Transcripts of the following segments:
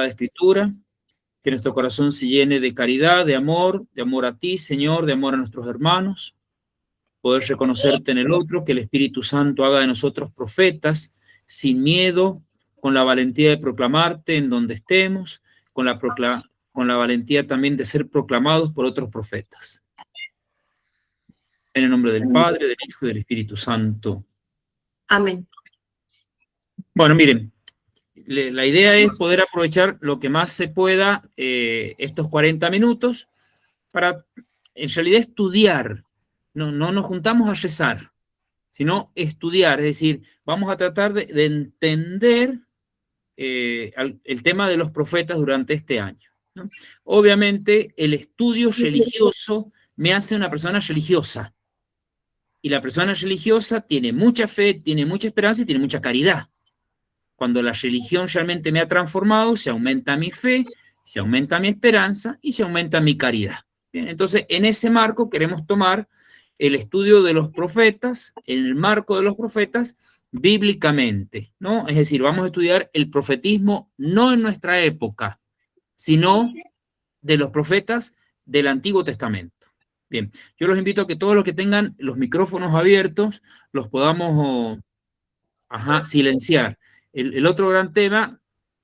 la Escritura, que nuestro corazón se llene de caridad, de amor a ti, Señor, de amor a nuestros hermanos, poder reconocerte en el otro, que el Espíritu Santo haga de nosotros profetas, sin miedo, con la valentía de proclamarte en donde estemos, con la valentía también de ser proclamados por otros profetas. En el nombre del Padre, del Hijo y del Espíritu Santo. Amén. Bueno, miren, la idea es poder aprovechar lo que más se pueda estos 40 minutos para, en realidad, estudiar. No nos juntamos a rezar, sino estudiar. Es decir, vamos a tratar de entender el tema de los profetas durante este año, ¿no? Obviamente, el estudio religioso me hace una persona religiosa. Y la persona religiosa tiene mucha fe, tiene mucha esperanza y tiene mucha caridad. Cuando la religión realmente me ha transformado, se aumenta mi fe, se aumenta mi esperanza y se aumenta mi caridad. Bien, entonces, en ese marco queremos tomar el estudio de los profetas, en el marco de los profetas, bíblicamente, ¿no? Es decir, vamos a estudiar el profetismo no en nuestra época, sino de los profetas del Antiguo Testamento. Bien, yo los invito a que todos los que tengan los micrófonos abiertos los podamos silenciar. El otro gran tema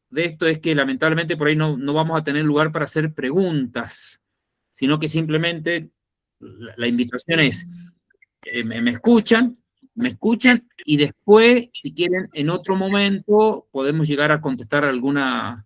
de esto es que lamentablemente por ahí no vamos a tener lugar para hacer preguntas, sino que simplemente la invitación es, me escuchan y después, si quieren, en otro momento podemos llegar a contestar algunas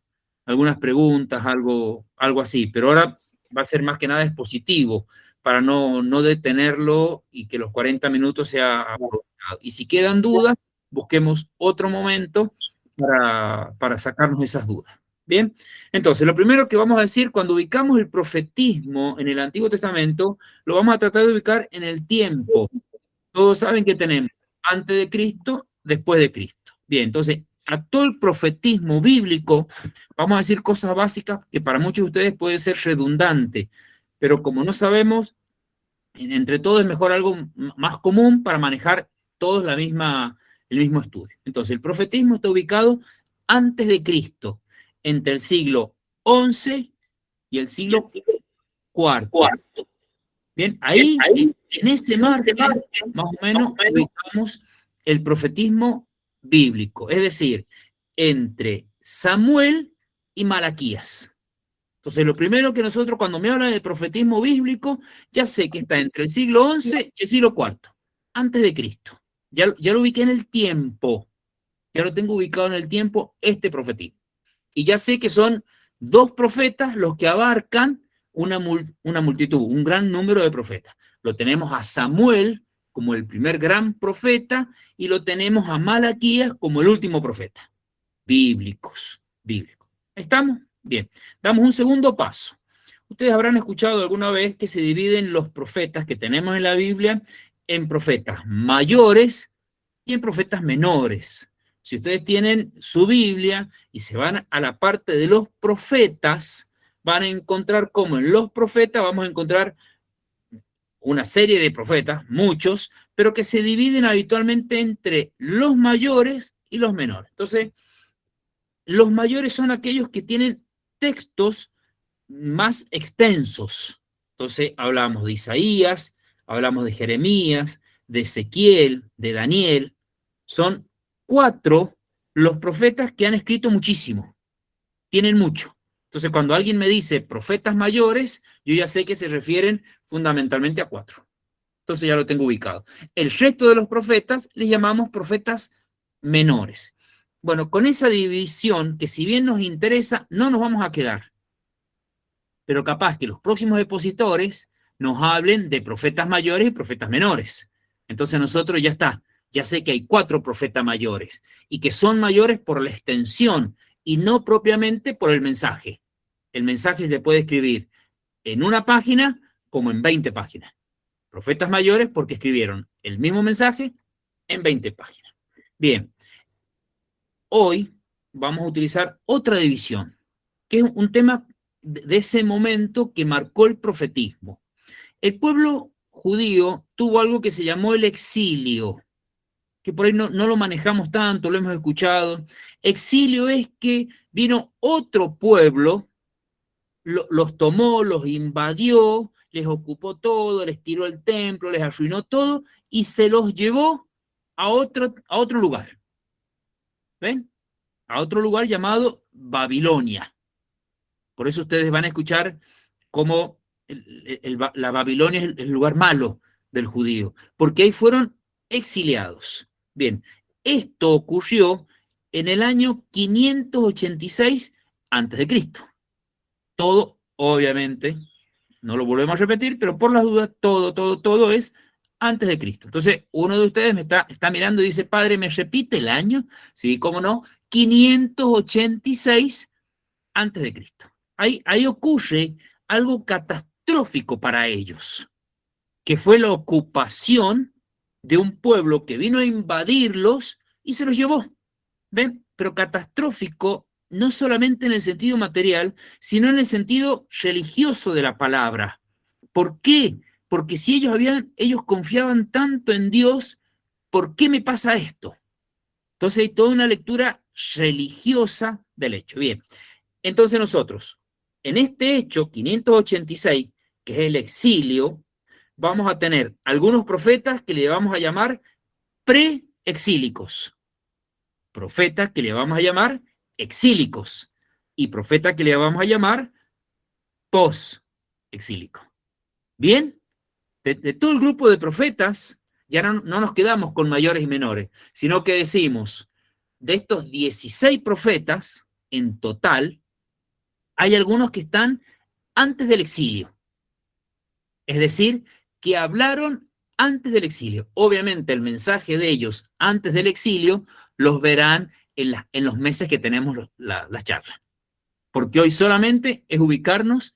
preguntas, algo así, pero ahora va a ser más que nada expositivo para no detenerlo y que los 40 minutos sea aprovechado. Y si quedan dudas, busquemos otro momento para sacarnos esas dudas. Bien, entonces lo primero que vamos a decir, cuando ubicamos el profetismo en el Antiguo Testamento, lo vamos a tratar de ubicar en el tiempo. Todos saben que tenemos antes de Cristo, después de Cristo. Bien, entonces, a todo el profetismo bíblico, vamos a decir cosas básicas que para muchos de ustedes puede ser redundante, pero como no sabemos, entre todos es mejor algo más común para manejar todos el mismo estudio. Entonces, el profetismo está ubicado antes de Cristo, entre el siglo XI y el siglo IV. Bien, ahí, en ese margen, más o menos, ubicamos el profetismo bíblico, es decir, entre Samuel y Malaquías. Entonces, lo primero que nosotros, cuando me hablan del profetismo bíblico, ya sé que está entre el siglo XI y el siglo IV, antes de Cristo. Ya lo ubiqué en el tiempo, ya lo tengo ubicado en el tiempo, este profetismo. Y ya sé que son dos profetas los que abarcan una multitud, un gran número de profetas. Lo tenemos a Samuel como el primer gran profeta y lo tenemos a Malaquías como el último profeta. Bíblicos. ¿Estamos? Bien. Damos un segundo paso. Ustedes habrán escuchado alguna vez que se dividen los profetas que tenemos en la Biblia en profetas mayores y en profetas menores. Si ustedes tienen su Biblia y se van a la parte de los profetas, van a encontrar como en los profetas vamos a encontrar una serie de profetas, muchos, pero que se dividen habitualmente entre los mayores y los menores. Entonces, los mayores son aquellos que tienen textos más extensos. Entonces, hablamos de Isaías, hablamos de Jeremías, de Ezequiel, de Daniel. Son 4 los profetas que han escrito muchísimo, tienen mucho. Entonces, cuando alguien me dice profetas mayores, yo ya sé que se refieren fundamentalmente a 4. Entonces ya lo tengo ubicado. El resto de los profetas les llamamos profetas menores. Bueno, con esa división, que si bien nos interesa, no nos vamos a quedar. Pero capaz que los próximos expositores nos hablen de profetas mayores y profetas menores. Entonces nosotros ya está. Ya sé que hay 4 profetas mayores y que son mayores por la extensión y no propiamente por el mensaje. El mensaje se puede escribir en una página como en 20 páginas. Profetas mayores porque escribieron el mismo mensaje en 20 páginas. Bien, hoy vamos a utilizar otra división, que es un tema de ese momento que marcó el profetismo. El pueblo judío tuvo algo que se llamó el exilio. que por ahí no lo manejamos tanto, lo hemos escuchado. Exilio es que vino otro pueblo, los tomó, los invadió, les ocupó todo, les tiró el templo, les arruinó todo y se los llevó a otro lugar. ¿Ven? A otro lugar llamado Babilonia. Por eso ustedes van a escuchar cómo la Babilonia es el lugar malo del judío, porque ahí fueron exiliados. Bien, esto ocurrió en el año 586 antes de Cristo. Todo, obviamente, no lo volvemos a repetir, pero por las dudas, todo es antes de Cristo. Entonces, uno de ustedes me está mirando y dice, padre, ¿me repite el año? Sí, cómo no, 586 antes de Cristo. Ahí ocurre algo catastrófico para ellos, que fue la ocupación de un pueblo que vino a invadirlos y se los llevó. ¿Ven? Pero catastrófico no solamente en el sentido material, sino en el sentido religioso de la palabra. ¿Por qué? Porque si ellos confiaban tanto en Dios, ¿por qué me pasa esto? Entonces hay toda una lectura religiosa del hecho. Bien, entonces nosotros, en este hecho 586, que es el exilio, vamos a tener algunos profetas que le vamos a llamar preexílicos, profetas que le vamos a llamar exílicos y profetas que le vamos a llamar post-exílico. Bien, de todo el grupo de profetas, ya no nos quedamos con mayores y menores, sino que decimos, de estos 16 profetas en total, hay algunos que están antes del exilio, es decir, que hablaron antes del exilio. Obviamente el mensaje de ellos antes del exilio los verán en los meses que tenemos las charlas, porque hoy solamente es ubicarnos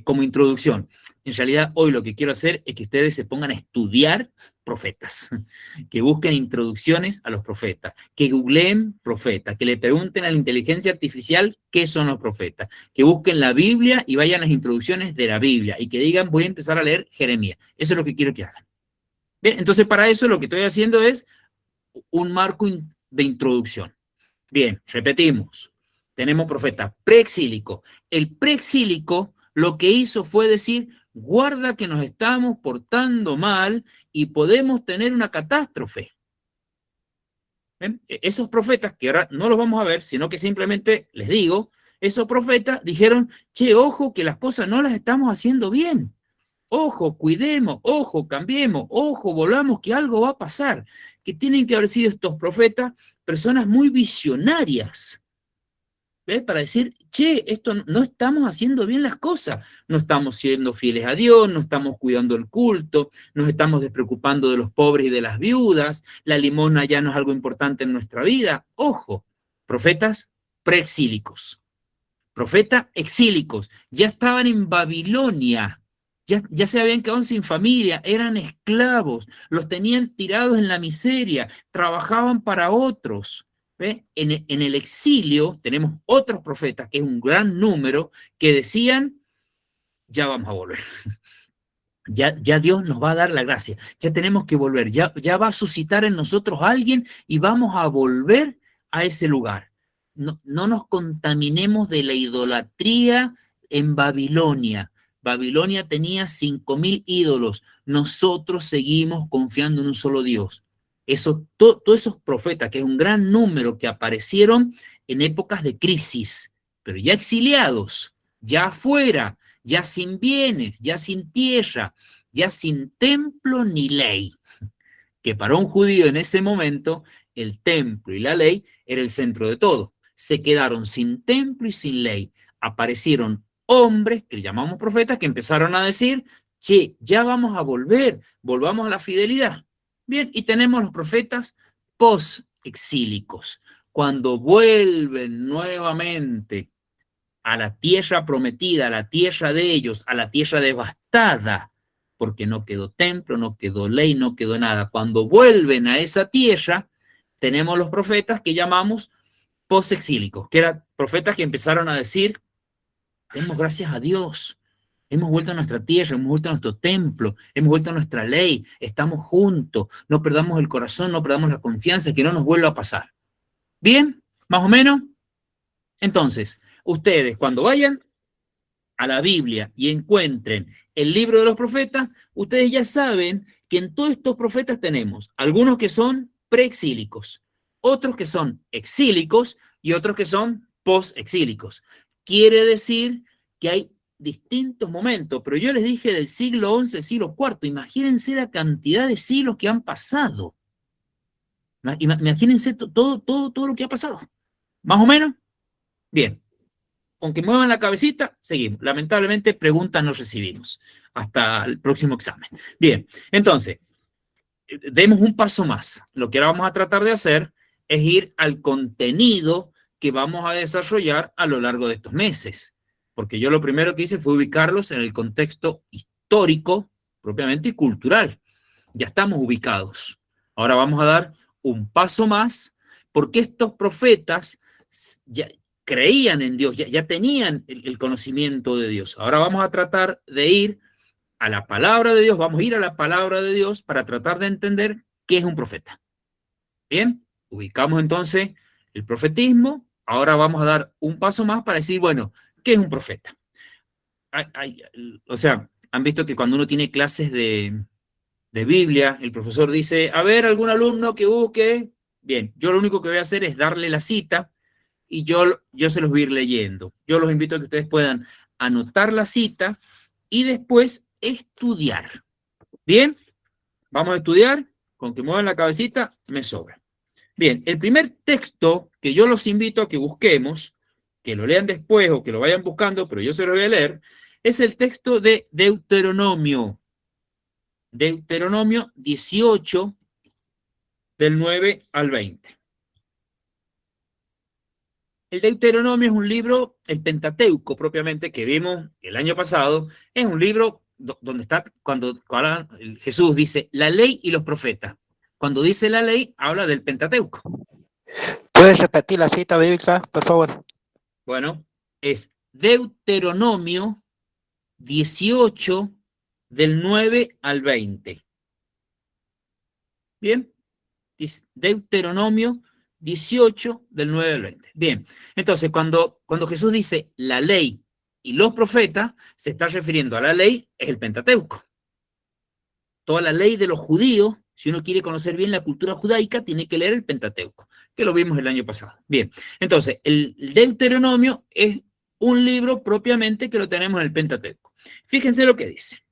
como introducción. En realidad, hoy lo que quiero hacer es que ustedes se pongan a estudiar profetas, que busquen introducciones a los profetas, que googleen profetas, que le pregunten a la inteligencia artificial qué son los profetas, que busquen la Biblia y vayan a las introducciones de la Biblia y que digan, voy a empezar a leer Jeremías. Eso es lo que quiero que hagan. Bien, entonces para eso lo que estoy haciendo es un marco de introducción. Bien, repetimos. Tenemos profeta preexílico. El preexílico lo que hizo fue decir, guarda que nos estamos portando mal y podemos tener una catástrofe. ¿Ven? Esos profetas, que ahora no los vamos a ver, sino que simplemente les digo, esos profetas dijeron, che, ojo que las cosas no las estamos haciendo bien. Ojo, cuidemos, ojo, cambiemos, ojo, volvamos, que algo va a pasar. Que tienen que haber sido estos profetas personas muy visionarias, ¿ves? Para decir, che, esto no estamos haciendo bien las cosas, no estamos siendo fieles a Dios, no estamos cuidando el culto, nos estamos despreocupando de los pobres y de las viudas, la limosna ya no es algo importante en nuestra vida. Ojo, profetas preexílicos, profetas exílicos, ya estaban en Babilonia, ya se habían quedado sin familia, eran esclavos, los tenían tirados en la miseria, trabajaban para otros. ¿Ve? En el exilio tenemos otros profetas, que es un gran número, que decían, ya vamos a volver. Ya Dios nos va a dar la gracia, ya tenemos que volver, ya va a suscitar en nosotros a alguien y vamos a volver a ese lugar. No nos contaminemos de la idolatría en Babilonia. Babilonia tenía 5.000 ídolos. Nosotros seguimos confiando en un solo Dios. Todos esos profetas, que es un gran número, que aparecieron en épocas de crisis, pero ya exiliados, ya afuera, ya sin bienes, ya sin tierra, ya sin templo ni ley. Que para un judío en ese momento, el templo y la ley era el centro de todo. Se quedaron sin templo y sin ley. Aparecieron hombres, que llamamos profetas, que empezaron a decir, che, ya vamos a volver, volvamos a la fidelidad. Bien, y tenemos los profetas post-exílicos, cuando vuelven nuevamente a la tierra prometida, a la tierra de ellos, a la tierra devastada, porque no quedó templo, no quedó ley, no quedó nada. Cuando vuelven a esa tierra, tenemos los profetas que llamamos post-exílicos, que eran profetas que empezaron a decir, demos gracias a Dios, Hemos vuelto a nuestra tierra, hemos vuelto a nuestro templo, hemos vuelto a nuestra ley, estamos juntos, no perdamos el corazón, no perdamos la confianza, que no nos vuelva a pasar. ¿Bien? ¿Más o menos? Entonces, ustedes cuando vayan a la Biblia y encuentren el libro de los profetas, ustedes ya saben que en todos estos profetas tenemos algunos que son preexílicos, otros que son exílicos y otros que son posexílicos. Quiere decir que hay distintos momentos, pero yo les dije del siglo XI, siglo IV, imagínense la cantidad de siglos que han pasado. Imagínense todo lo que ha pasado. ¿Más o menos? Bien. Con que muevan la cabecita, seguimos. Lamentablemente, preguntas no recibimos. Hasta el próximo examen. Bien, entonces, demos un paso más. Lo que ahora vamos a tratar de hacer es ir al contenido que vamos a desarrollar a lo largo de estos meses. Porque yo lo primero que hice fue ubicarlos en el contexto histórico, propiamente, y cultural. Ya estamos ubicados. Ahora vamos a dar un paso más, porque estos profetas ya creían en Dios, ya tenían el conocimiento de Dios. Ahora vamos a tratar de ir a la palabra de Dios, vamos a ir a la palabra de Dios para tratar de entender qué es un profeta. Bien, ubicamos entonces el profetismo. Ahora vamos a dar un paso más para decir, bueno, ¿qué es un profeta? O sea, han visto que cuando uno tiene clases de Biblia, el profesor dice, a ver, algún alumno que busque. Bien, yo lo único que voy a hacer es darle la cita y yo se los voy a ir leyendo. Yo los invito a que ustedes puedan anotar la cita y después estudiar. Bien, vamos a estudiar. Con que muevan la cabecita, me sobra. Bien, el primer texto que yo los invito a que busquemos, que lo lean después o que lo vayan buscando, pero yo se lo voy a leer, es el texto de Deuteronomio. Deuteronomio 18, del 9 al 20. El Deuteronomio es un libro, el Pentateuco propiamente, que vimos el año pasado, es un libro donde está, cuando Jesús dice la ley y los profetas. Cuando dice la ley, habla del Pentateuco. ¿Puedes repetir la cita bíblica, por favor? Bueno, es Deuteronomio 18, del 9 al 20. Bien, Deuteronomio 18, del 9 al 20. Bien, entonces cuando Jesús dice la ley y los profetas, se está refiriendo a la ley, es el Pentateuco. Toda la ley de los judíos, si uno quiere conocer bien la cultura judaica, tiene que leer el Pentateuco, que lo vimos el año pasado. Bien, entonces el Deuteronomio es un libro propiamente que lo tenemos en el Pentateuco. Fíjense lo que dice.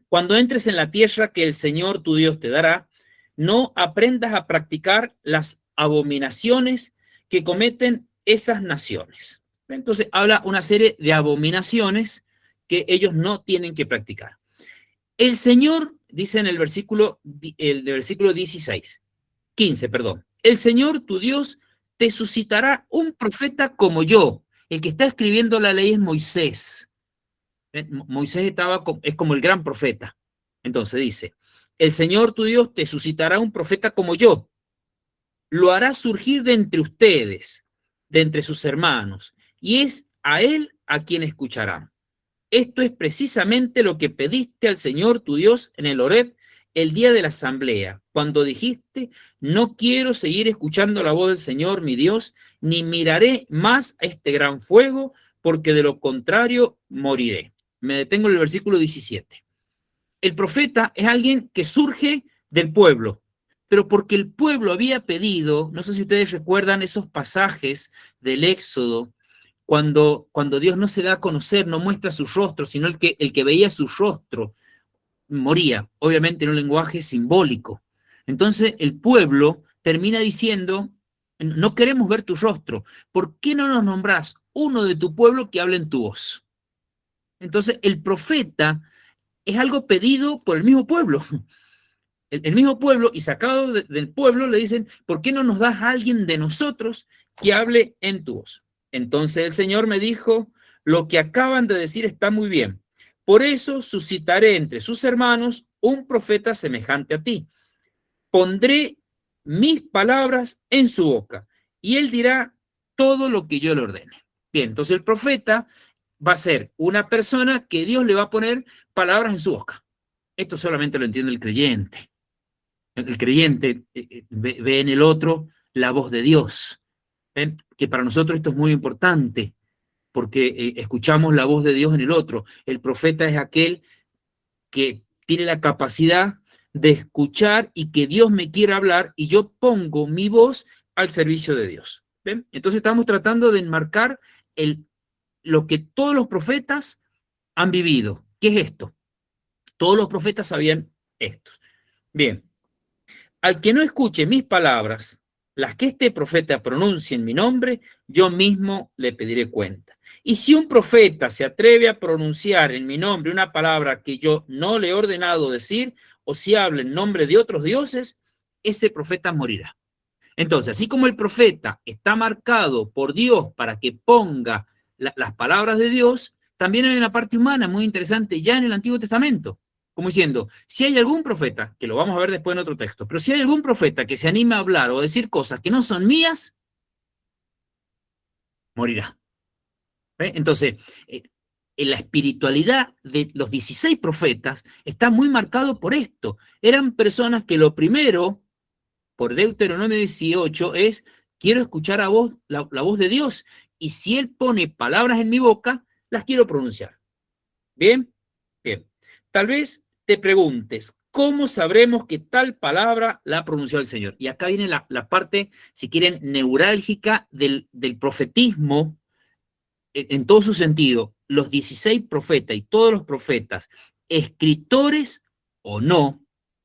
Cuando entres en la tierra que el Señor tu Dios te dará, no aprendas a practicar las abominaciones que cometen esas naciones. Entonces habla una serie de abominaciones que ellos no tienen que practicar. El Señor, dice en el versículo 15, perdón. El Señor tu Dios te suscitará un profeta como yo. El que está escribiendo la ley es Moisés. Moisés es como el gran profeta. Entonces dice, el Señor tu Dios te suscitará un profeta como yo. Lo hará surgir de entre ustedes, de entre sus hermanos, y es a él a quien escucharán. Esto es precisamente lo que pediste al Señor tu Dios en el Horeb el día de la asamblea, cuando dijiste, no quiero seguir escuchando la voz del Señor mi Dios, ni miraré más a este gran fuego, porque de lo contrario moriré. Me detengo en el versículo 17. El profeta es alguien que surge del pueblo, pero porque el pueblo había pedido, no sé si ustedes recuerdan esos pasajes del Éxodo, cuando Dios no se da a conocer, no muestra su rostro, sino el que veía su rostro moría, obviamente en un lenguaje simbólico. Entonces el pueblo termina diciendo, no queremos ver tu rostro, ¿por qué no nos nombrás uno de tu pueblo que hable en tu voz? Entonces el profeta es algo pedido por el mismo pueblo. El mismo pueblo, y sacado del pueblo, le dicen, ¿por qué no nos das a alguien de nosotros que hable en tu voz? Entonces el Señor me dijo, lo que acaban de decir está muy bien. Por eso suscitaré entre sus hermanos un profeta semejante a ti. Pondré mis palabras en su boca y él dirá todo lo que yo le ordene. Bien, entonces el profeta va a ser una persona que Dios le va a poner palabras en su boca. Esto solamente lo entiende el creyente. El creyente ve en el otro la voz de Dios. ¿Ven? Que para nosotros esto es muy importante, porque escuchamos la voz de Dios en el otro. El profeta es aquel que tiene la capacidad de escuchar y que Dios me quiera hablar y yo pongo mi voz al servicio de Dios. ¿Ven? Entonces estamos tratando de enmarcar lo que todos los profetas han vivido. ¿Qué es esto? Todos los profetas sabían esto. Bien, al que no escuche mis palabras, las que este profeta pronuncie en mi nombre, yo mismo le pediré cuenta. Y si un profeta se atreve a pronunciar en mi nombre una palabra que yo no le he ordenado decir, o si habla en nombre de otros dioses, ese profeta morirá. Entonces, así como el profeta está marcado por Dios para que ponga las palabras de Dios, también hay una parte humana muy interesante ya en el Antiguo Testamento. Como diciendo, si hay algún profeta, que lo vamos a ver después en otro texto, pero si hay algún profeta que se anima a hablar o a decir cosas que no son mías, morirá. Entonces, en la espiritualidad de los 16 profetas está muy marcado por esto. Eran personas que lo primero, por Deuteronomio 18, es, quiero escuchar a vos, la voz de Dios, y si Él pone palabras en mi boca, las quiero pronunciar. ¿Bien? Bien. Tal vez te preguntes, ¿cómo sabremos que tal palabra la pronunció el Señor? Y acá viene la parte, si quieren, neurálgica del profetismo en todo su sentido. Los 16 profetas y todos los profetas, escritores o no,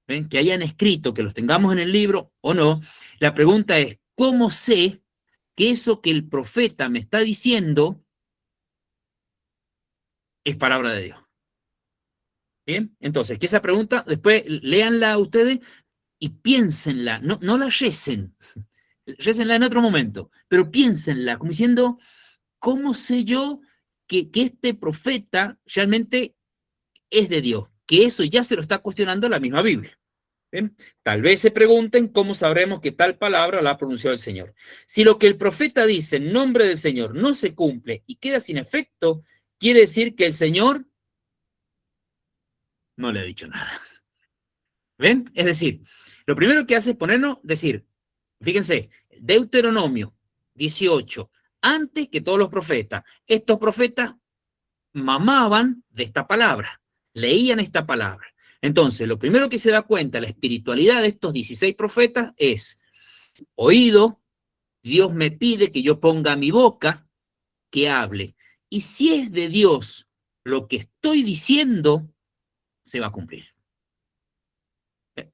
¿ven? Que hayan escrito, que los tengamos en el libro o no, la pregunta es, ¿cómo sé que eso que el profeta me está diciendo es palabra de Dios? Bien, entonces, que esa pregunta, después léanla ustedes y piénsenla, no la recen, récenla en otro momento, pero piénsenla, como diciendo, ¿cómo sé yo que este profeta realmente es de Dios? Que eso ya se lo está cuestionando la misma Biblia. ¿Bien? Tal vez se pregunten cómo sabremos que tal palabra la ha pronunciado el Señor. Si lo que el profeta dice en nombre del Señor no se cumple y queda sin efecto, quiere decir que el Señor no le ha dicho nada. ¿Ven? Es decir, lo primero que hace es ponernos, decir, fíjense, Deuteronomio 18, antes que todos los profetas, estos profetas mamaban de esta palabra, leían esta palabra. Entonces, lo primero que se da cuenta, la espiritualidad de estos 16 profetas es, oído, Dios me pide que yo ponga mi boca, que hable. Y si es de Dios lo que estoy diciendo, se va a cumplir.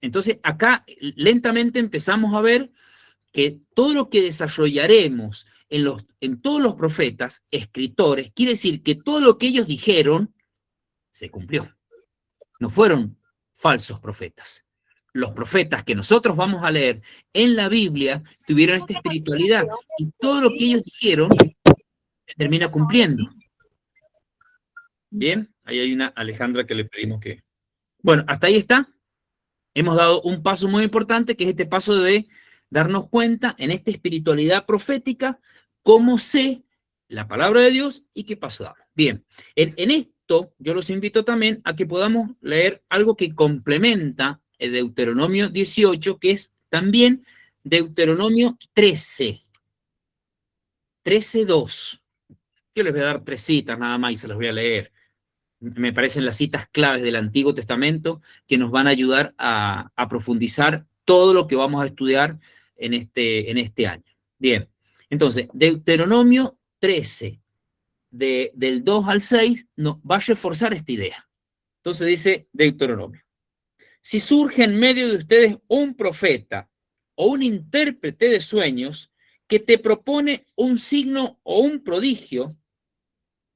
Entonces, acá lentamente empezamos a ver que todo lo que desarrollaremos en todos los profetas, escritores, quiere decir que todo lo que ellos dijeron se cumplió. No fueron falsos profetas. Los profetas que nosotros vamos a leer en la Biblia tuvieron esta espiritualidad y todo lo que ellos dijeron se termina cumpliendo. Bien, ahí hay una Alejandra que le pedimos que... Bueno, hasta ahí está. Hemos dado un paso muy importante, que es este paso de darnos cuenta en esta espiritualidad profética cómo sé la palabra de Dios y qué paso damos. Bien, en esto yo los invito también a que podamos leer algo que complementa el Deuteronomio 18, que es también Deuteronomio 13. 13:2. Yo les voy a dar 3 citas nada más y se las voy a leer. Me parecen las citas claves del Antiguo Testamento que nos van a ayudar a profundizar todo lo que vamos a estudiar en este año. Bien, entonces, Deuteronomio 13, del 2 al 6, nos va a reforzar esta idea. Entonces dice Deuteronomio, si surge en medio de ustedes un profeta o un intérprete de sueños que te propone un signo o un prodigio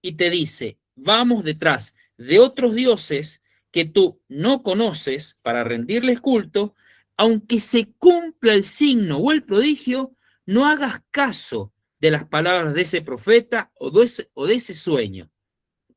y te dice, vamos detrás de otros dioses que tú no conoces para rendirles culto, aunque se cumpla el signo o el prodigio, no hagas caso de las palabras de ese profeta o de ese sueño,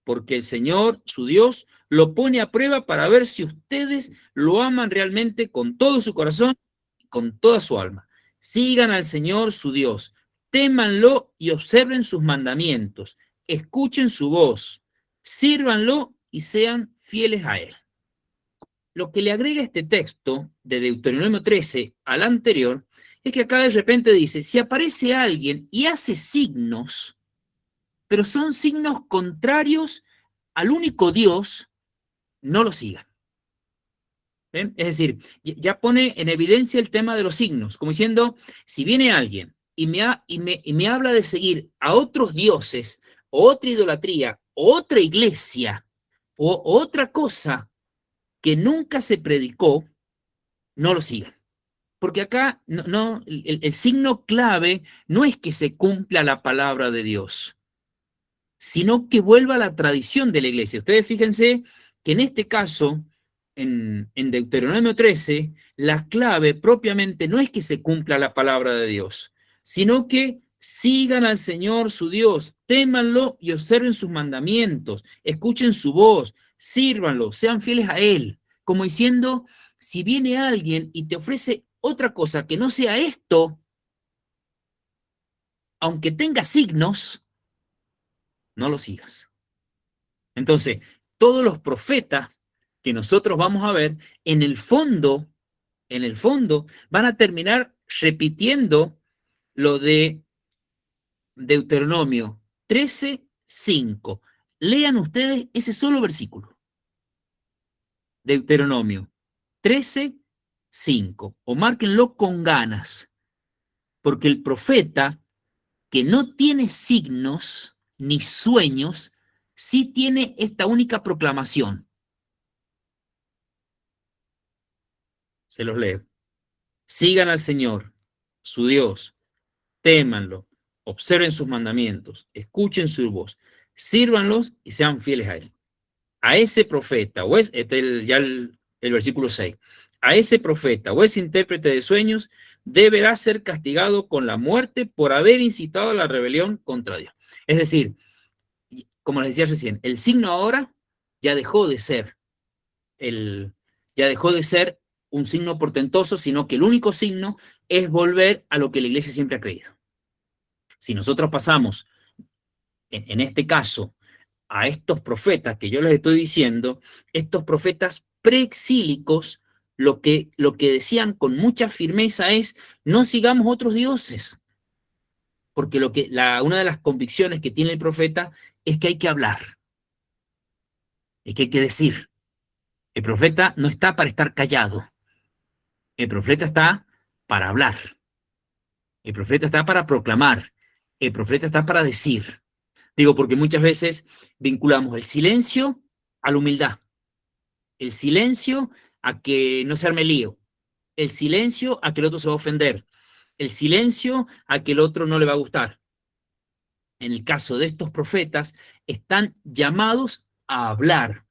porque el Señor, su Dios, lo pone a prueba para ver si ustedes lo aman realmente con todo su corazón y con toda su alma. Sigan al Señor, su Dios, témanlo y observen sus mandamientos. escuchen su voz, sírvanlo y sean fieles a él. Lo que le agrega este texto de Deuteronomio 13 al anterior es que acá de repente dice, si aparece alguien y hace signos, pero son signos contrarios al único Dios, no lo sigan. ¿Ven? Es decir, ya pone en evidencia el tema de los signos, como diciendo, si viene alguien y me habla de seguir a otros dioses, otra idolatría, otra iglesia, o otra cosa que nunca se predicó, no lo sigan. Porque acá el signo clave no es que se cumpla la palabra de Dios, sino que vuelva a la tradición de la iglesia. Ustedes fíjense que en este caso, en Deuteronomio 13, la clave propiamente no es que se cumpla la palabra de Dios, sino que sigan al Señor su Dios, témanlo y observen sus mandamientos, escuchen su voz, sírvanlo, sean fieles a Él, como diciendo, si viene alguien y te ofrece otra cosa que no sea esto, aunque tenga signos, no lo sigas. Entonces, todos los profetas que nosotros vamos a ver, en el fondo, van a terminar repitiendo lo de Deuteronomio 13:5. Lean ustedes ese solo versículo. Deuteronomio 13:5. O márquenlo con ganas, porque el profeta que no tiene signos ni sueños, sí tiene esta única proclamación. Se los leo. Sigan al Señor, su Dios, témanlo, observen sus mandamientos, escuchen su voz, sírvanlos y sean fieles a Él. A ese profeta, o es el versículo 6, a ese profeta o ese intérprete de sueños deberá ser castigado con la muerte por haber incitado a la rebelión contra Dios. Es decir, como les decía recién, el signo ahora ya dejó de ser un signo portentoso, sino que el único signo es volver a lo que la iglesia siempre ha creído. Si nosotros pasamos, en este caso, a estos profetas que yo les estoy diciendo, estos profetas preexílicos, lo que decían con mucha firmeza es, no sigamos otros dioses, porque una de las convicciones que tiene el profeta es que hay que hablar, es que hay que decir. El profeta no está para estar callado, el profeta está para hablar, el profeta está para proclamar, el profeta está para decir. Digo, porque muchas veces vinculamos el silencio a la humildad, el silencio a que no se arme lío, el silencio a que el otro se va a ofender, el silencio a que el otro no le va a gustar. En el caso de estos profetas, están llamados a hablar.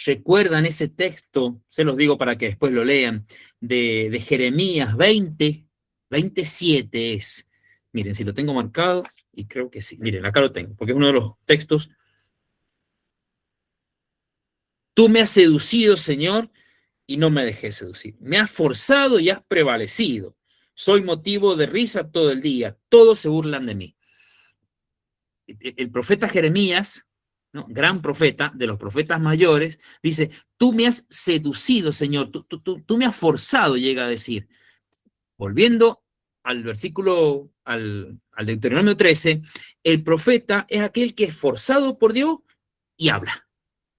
¿Recuerdan ese texto? Se los digo para que después lo lean, de Jeremías 27 es. Miren, si lo tengo marcado, y creo que sí. Miren, acá lo tengo, porque es uno de los textos. Tú me has seducido, Señor, y no me dejé seducir. Me has forzado y has prevalecido. Soy motivo de risa todo el día. Todos se burlan de mí. El profeta Jeremías, ¿no?, gran profeta, de los profetas mayores, dice, tú me has seducido, Señor, tú me has forzado, llega a decir. Volviendo al versículo, al Deuteronomio 13, el profeta es aquel que es forzado por Dios y habla.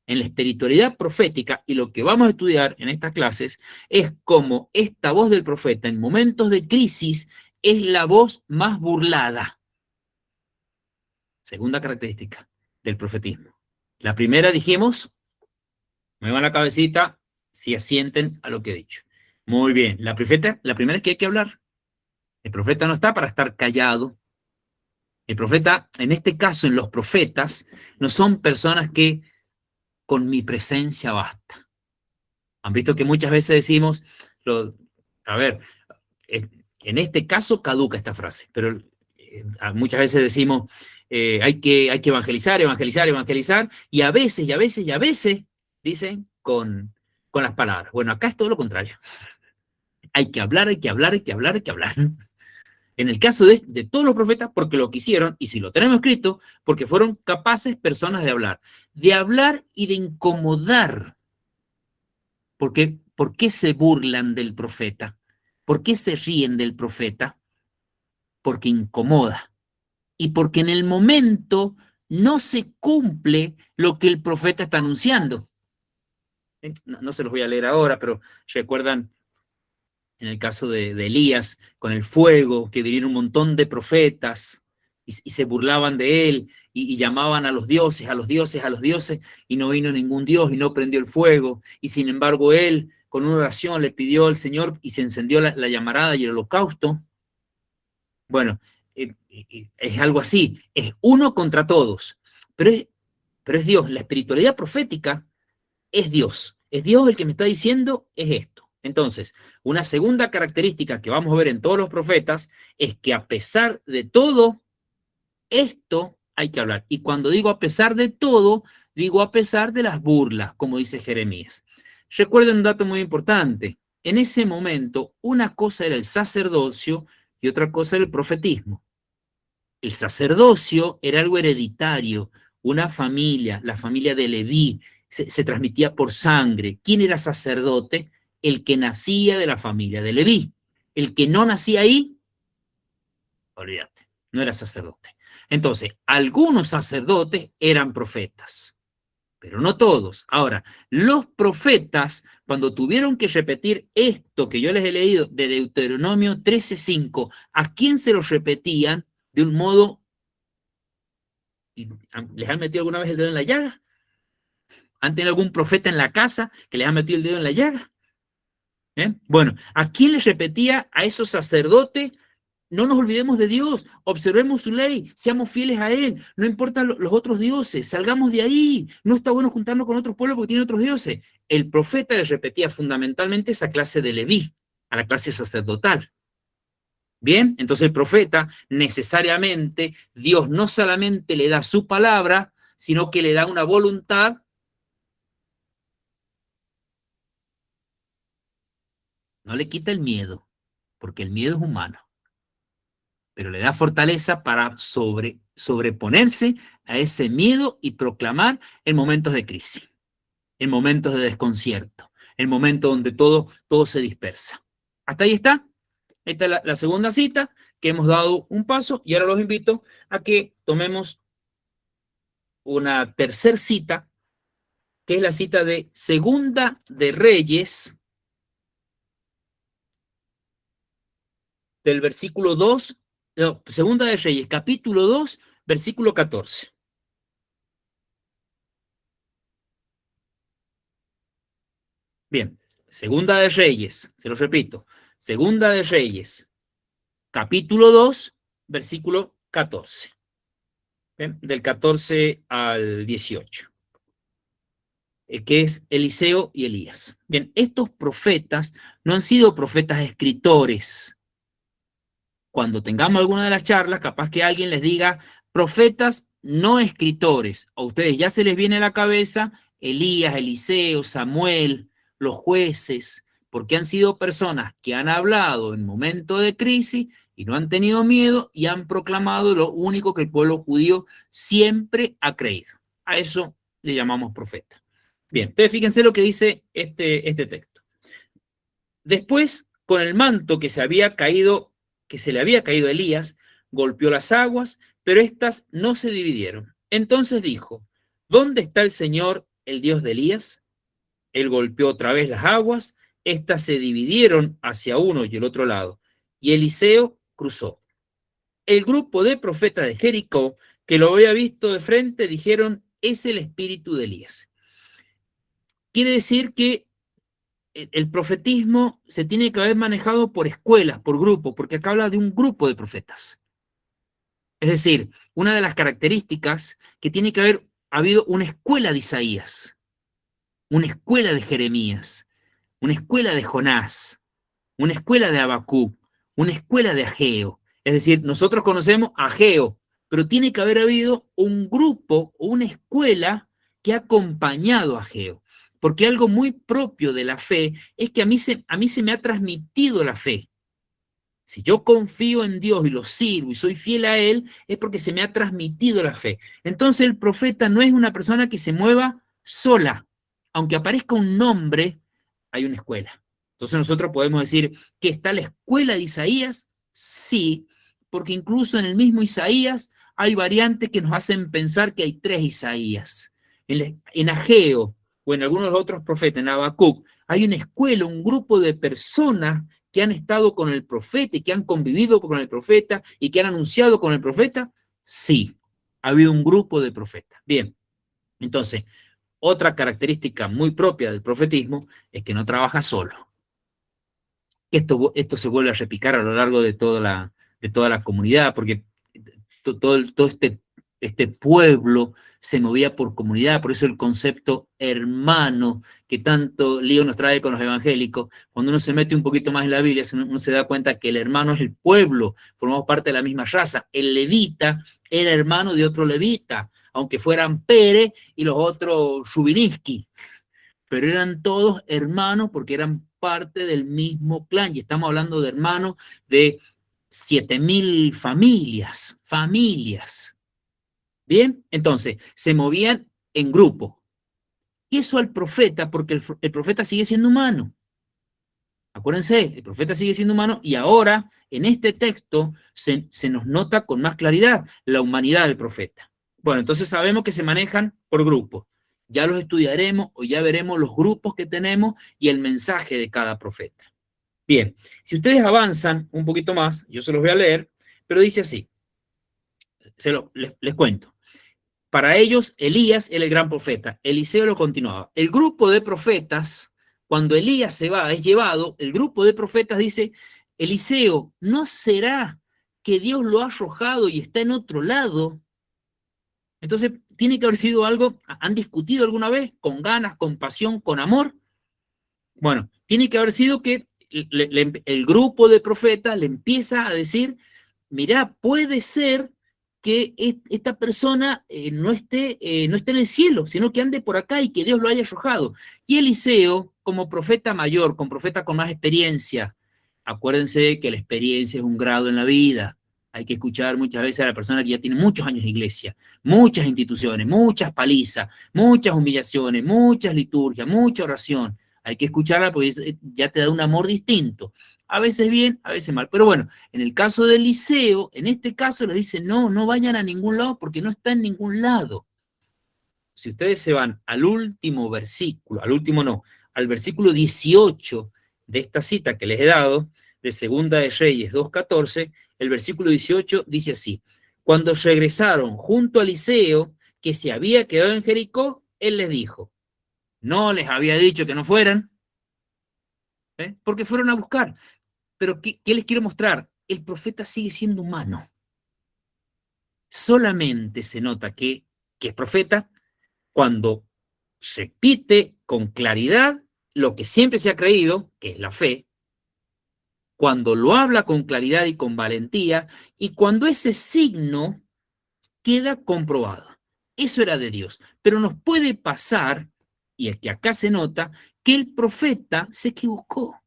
En la espiritualidad profética, y lo que vamos a estudiar en estas clases, es cómo esta voz del profeta en momentos de crisis es la voz más burlada. Segunda característica del profetismo. La primera dijimos, muevan la cabecita si asienten a lo que he dicho. Muy bien, la primera es que hay que hablar. El profeta no está para estar callado. El profeta, en este caso, en los profetas, no son personas que con mi presencia basta. Han visto que muchas veces decimos, en este caso caduca esta frase, pero muchas veces decimos, hay que evangelizar, y a veces dicen con las palabras. Bueno, acá es todo lo contrario. Hay que hablar. En el caso de todos los profetas, porque lo quisieron, y si lo tenemos escrito, porque fueron capaces personas de hablar y de incomodar. Porque, ¿por qué se burlan del profeta? ¿Por qué se ríen del profeta? Porque incomoda. Y porque en el momento no se cumple lo que el profeta está anunciando. No se los voy a leer ahora, pero recuerdan en el caso de Elías, con el fuego, que vinieron un montón de profetas y se burlaban de él y llamaban a los dioses, a los dioses, a los dioses, y no vino ningún dios y no prendió el fuego. Y sin embargo él, con una oración, le pidió al Señor y se encendió la llamarada y el holocausto. Bueno, es algo así, es uno contra todos, pero es Dios. La espiritualidad profética es Dios el que me está diciendo es esto. Entonces, una segunda característica que vamos a ver en todos los profetas es que a pesar de todo, esto hay que hablar. Y cuando digo a pesar de todo, digo a pesar de las burlas, como dice Jeremías. Recuerden un dato muy importante. En ese momento, una cosa era el sacerdocio y otra cosa era el profetismo. El sacerdocio era algo hereditario, una familia, la familia de Leví, se transmitía por sangre. ¿Quién era sacerdote? El que nacía de la familia de Leví. El que no nacía ahí, olvídate, no era sacerdote. Entonces, algunos sacerdotes eran profetas, pero no todos. Ahora, los profetas, cuando tuvieron que repetir esto que yo les he leído de Deuteronomio 13:5, ¿a quién se lo repetían de un modo? ¿Les han metido alguna vez el dedo en la llaga? ¿Han tenido algún profeta en la casa que les ha metido el dedo en la llaga? Bueno, ¿a quién les repetía? A esos sacerdotes. No nos olvidemos de Dios, observemos su ley, seamos fieles a Él, no importan los otros dioses, salgamos de ahí, no está bueno juntarnos con otros pueblos porque tienen otros dioses. El profeta les repetía fundamentalmente esa clase de Leví, a la clase sacerdotal. Bien, entonces el profeta necesariamente, Dios no solamente le da su palabra, sino que le da una voluntad. No le quita el miedo, porque el miedo es humano, pero le da fortaleza para sobreponerse a ese miedo y proclamar en momentos de crisis, en momentos de desconcierto, en momentos donde todo se dispersa. Hasta ahí está. Esta es la segunda cita, que hemos dado un paso, y ahora los invito a que tomemos una tercera cita, que es la cita de Segunda de Reyes, del versículo 2, no, Segunda de Reyes, capítulo 2, versículo 14. Bien, Segunda de Reyes, se lo repito, Segunda de Reyes, capítulo 2, versículo 14. Bien, del 14 al 18. Que es Eliseo y Elías. Bien, estos profetas no han sido profetas escritores. Cuando tengamos alguna de las charlas, capaz que alguien les diga profetas no escritores. A ustedes ya se les viene a la cabeza Elías, Eliseo, Samuel, los jueces, porque han sido personas que han hablado en momentos de crisis y no han tenido miedo y han proclamado lo único que el pueblo judío siempre ha creído. A eso le llamamos profeta. Bien, entonces fíjense lo que dice este texto. Después, con el manto que se le había caído a Elías, golpeó las aguas, pero éstas no se dividieron. Entonces dijo, ¿dónde está el Señor, el Dios de Elías? Él golpeó otra vez las aguas, éstas se dividieron hacia uno y el otro lado, y Eliseo cruzó. El grupo de profetas de Jericó, que lo había visto de frente, dijeron, es el espíritu de Elías. Quiere decir que el profetismo se tiene que haber manejado por escuelas, por grupos, porque acá habla de un grupo de profetas. Es decir, una de las características que tiene que haber habido una escuela de Isaías, una escuela de Jeremías, una escuela de Jonás, una escuela de Habacuc, una escuela de Ageo. Es decir, nosotros conocemos a Ageo, pero tiene que haber habido un grupo o una escuela que ha acompañado a Ageo. Porque algo muy propio de la fe es que a mí se me ha transmitido la fe. Si yo confío en Dios y lo sirvo y soy fiel a Él, es porque se me ha transmitido la fe. Entonces el profeta no es una persona que se mueva sola. Aunque aparezca un nombre, hay una escuela. Entonces nosotros podemos decir que está la escuela de Isaías, sí, porque incluso en el mismo Isaías hay variantes que nos hacen pensar que hay 3 Isaías. En Ageo o en algunos de los otros profetas, en Habacuc, hay una escuela, un grupo de personas que han estado con el profeta y que han convivido con el profeta y que han anunciado con el profeta. Sí, ha habido un grupo de profetas. Bien, entonces, otra característica muy propia del profetismo es que no trabaja solo. Esto se vuelve a repicar a lo largo de toda la comunidad, porque todo este pueblo se movía por comunidad, por eso el concepto hermano que tanto lío nos trae con los evangélicos. Cuando uno se mete un poquito más en la Biblia, uno se da cuenta que el hermano es el pueblo, formamos parte de la misma raza. El levita era hermano de otro levita, aunque fueran Pérez y los otros Shubinitsky, pero eran todos hermanos porque eran parte del mismo clan, y estamos hablando de hermanos de 7.000 familias. Bien, entonces, se movían en grupo. Y eso al profeta, porque el profeta sigue siendo humano. Acuérdense, el profeta sigue siendo humano y ahora, en este texto, se nos nota con más claridad la humanidad del profeta. Bueno, entonces sabemos que se manejan por grupos. Ya los estudiaremos o ya veremos los grupos que tenemos y el mensaje de cada profeta. Bien, si ustedes avanzan un poquito más, yo se los voy a leer, pero dice así, les cuento. Para ellos, Elías era el gran profeta. Eliseo lo continuaba. El grupo de profetas, cuando Elías se va, es llevado, el grupo de profetas dice, Eliseo, ¿no será que Dios lo ha arrojado y está en otro lado? Entonces, tiene que haber sido algo, ¿han discutido alguna vez? ¿Con ganas, con pasión, con amor? Bueno, tiene que haber sido que el grupo de profetas le empieza a decir, mirá, puede ser que esta persona no esté en el cielo, sino que ande por acá y que Dios lo haya arrojado. Y Eliseo, como profeta mayor, como profeta con más experiencia, acuérdense que la experiencia es un grado en la vida. Hay que escuchar muchas veces a la persona que ya tiene muchos años de iglesia, muchas instituciones, muchas palizas, muchas humillaciones, muchas liturgias, mucha oración. Hay que escucharla porque ya te da un amor distinto. A veces bien, a veces mal. Pero bueno, en el caso de Eliseo, en este caso les dice, no, no vayan a ningún lado porque no está en ningún lado. Si ustedes se van al último versículo, al último no, al versículo 18 de esta cita que les he dado, de Segunda de Reyes 2:14, el versículo 18 dice así, cuando regresaron junto a Eliseo, que se había quedado en Jericó, él les dijo, no les había dicho que no fueran, porque fueron a buscar. Pero ¿qué les quiero mostrar? El profeta sigue siendo humano. Solamente se nota que es profeta cuando repite con claridad lo que siempre se ha creído, que es la fe, cuando lo habla con claridad y con valentía, y cuando ese signo queda comprobado. Eso era de Dios. Pero nos puede pasar, y es que acá se nota, que el profeta se equivocó.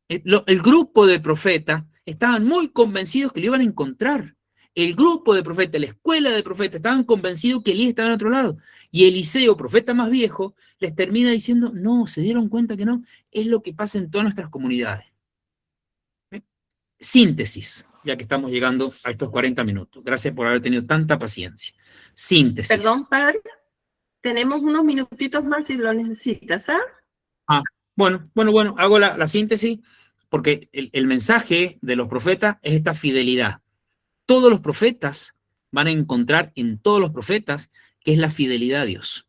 El grupo de profetas estaban muy convencidos que lo iban a encontrar. El grupo de profetas, la escuela de profetas, estaban convencidos que Elías estaba en otro lado. Y Eliseo, profeta más viejo, les termina diciendo, no, se dieron cuenta que no. Es lo que pasa en todas nuestras comunidades. Síntesis, ya que estamos llegando a estos 40 minutos. Gracias por haber tenido tanta paciencia. Síntesis. Perdón, padre. Tenemos unos minutitos más si lo necesitas, ¿ah? Bueno, hago la síntesis porque el mensaje de los profetas es esta fidelidad. Todos los profetas van a encontrar en todos los profetas que es la fidelidad a Dios.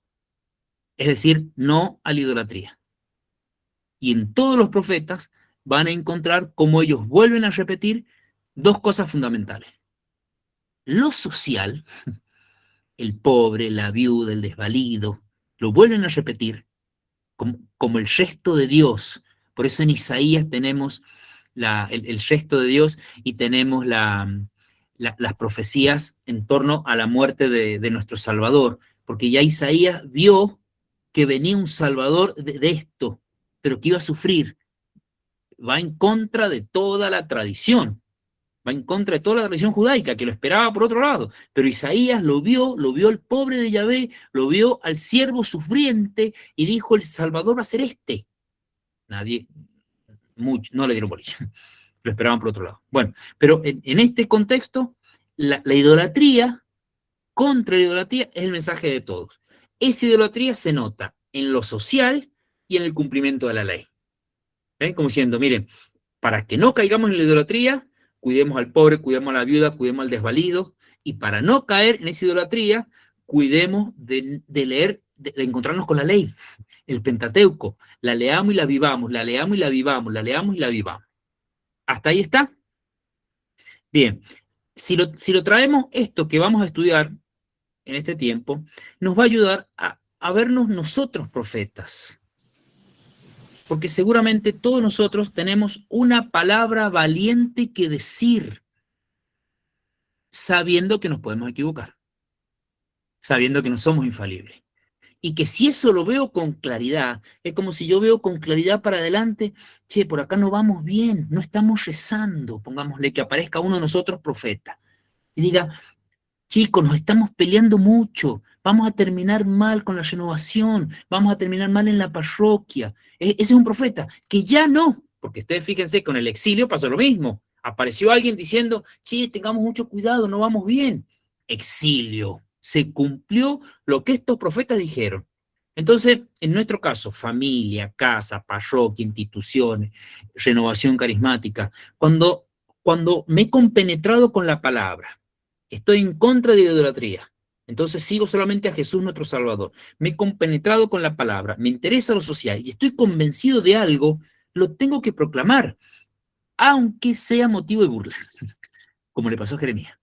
Es decir, no a la idolatría. Y en todos los profetas van a encontrar cómo ellos vuelven a repetir dos cosas fundamentales. Lo social, el pobre, la viuda, el desvalido, lo vuelven a repetir como el gesto de Dios. Por eso en Isaías tenemos el gesto de Dios y tenemos las profecías en torno a la muerte de nuestro Salvador, porque ya Isaías vio que venía un Salvador de esto, pero que iba a sufrir. va en contra de toda la tradición. Va en contra de toda la tradición judaica, que lo esperaba por otro lado. Pero Isaías lo vio al pobre de Yahvé, lo vio al siervo sufriente y dijo, el Salvador va a ser este. Nadie, no le dieron bolilla. Lo esperaban por otro lado. Bueno, pero en este contexto, la idolatría, contra la idolatría, es el mensaje de todos. Esa idolatría se nota en lo social y en el cumplimiento de la ley. Como diciendo, miren, para que no caigamos en la idolatría, cuidemos al pobre, cuidemos a la viuda, cuidemos al desvalido, y para no caer en esa idolatría, cuidemos de leer, de encontrarnos con la ley, el Pentateuco, la leamos y la vivamos, la leamos y la vivamos, la leamos y la vivamos. ¿Hasta ahí está? Bien, si lo traemos esto que vamos a estudiar en este tiempo, nos va a ayudar a vernos nosotros profetas. Porque seguramente todos nosotros tenemos una palabra valiente que decir, sabiendo que nos podemos equivocar, sabiendo que no somos infalibles. Y que si eso lo veo con claridad, es como si yo veo con claridad para adelante, che, por acá no vamos bien, no estamos rezando, pongámosle que aparezca uno de nosotros profeta, y diga, chicos, nos estamos peleando mucho, vamos a terminar mal con la renovación, vamos a terminar mal en la parroquia. Ese es un profeta, que ya no, porque ustedes fíjense, con el exilio pasó lo mismo. Apareció alguien diciendo, che, tengamos mucho cuidado, no vamos bien. Exilio. Se cumplió lo que estos profetas dijeron. Entonces, en nuestro caso, familia, casa, parroquia, instituciones, renovación carismática, cuando me he compenetrado con la palabra, estoy en contra de la idolatría, entonces sigo solamente a Jesús nuestro Salvador, me he compenetrado con la palabra, me interesa lo social y estoy convencido de algo, lo tengo que proclamar, aunque sea motivo de burla, como le pasó a Jeremías.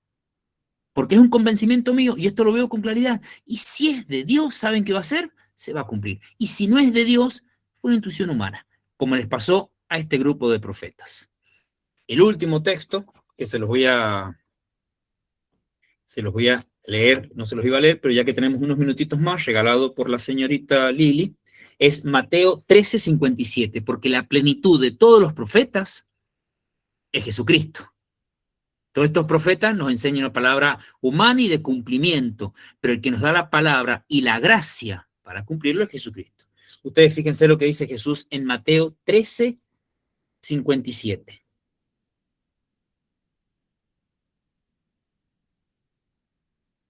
Porque es un convencimiento mío y esto lo veo con claridad. Y si es de Dios, ¿saben qué va a hacer? Se va a cumplir. Y si no es de Dios, fue una intuición humana, como les pasó a este grupo de profetas. El último texto, que se los voy a leer, no se los iba a leer, pero ya que tenemos unos minutitos más, regalado por la señorita Lili, es Mateo 13:57, porque la plenitud de todos los profetas es Jesucristo. Todos estos profetas nos enseñan una palabra humana y de cumplimiento, pero el que nos da la palabra y la gracia para cumplirlo es Jesucristo. Ustedes fíjense lo que dice Jesús en Mateo 13:57.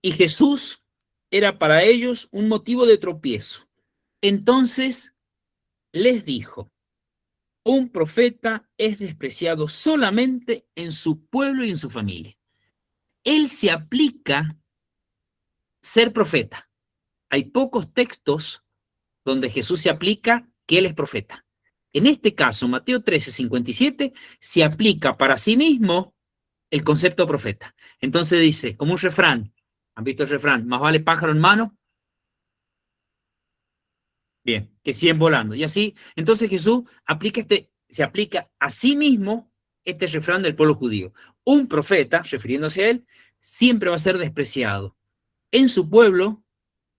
Y Jesús era para ellos un motivo de tropiezo. Entonces les dijo, un profeta es despreciado solamente en su pueblo y en su familia. Él se aplica ser profeta. Hay pocos textos donde Jesús se aplica que él es profeta. En este caso, Mateo 13:57, se aplica para sí mismo el concepto profeta. Entonces dice, como un refrán, ¿han visto el refrán? Más vale pájaro en mano, bien, que 100 volando. Y así, entonces Jesús se aplica a sí mismo este refrán del pueblo judío. Un profeta, refiriéndose a él, siempre va a ser despreciado en su pueblo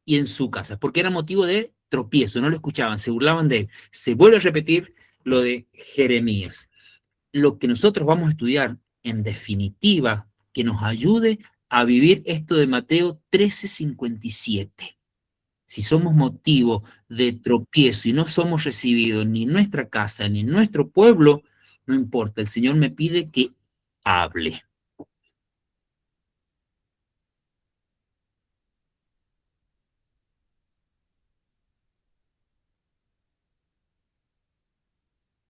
y en su casa, porque era motivo de tropiezo, no lo escuchaban, se burlaban de él. Se vuelve a repetir lo de Jeremías. Lo que nosotros vamos a estudiar, en definitiva, que nos ayude a vivir esto de Mateo 13:57. Si somos motivo de tropiezo y no somos recibidos ni en nuestra casa ni en nuestro pueblo, no importa, el Señor me pide que hable.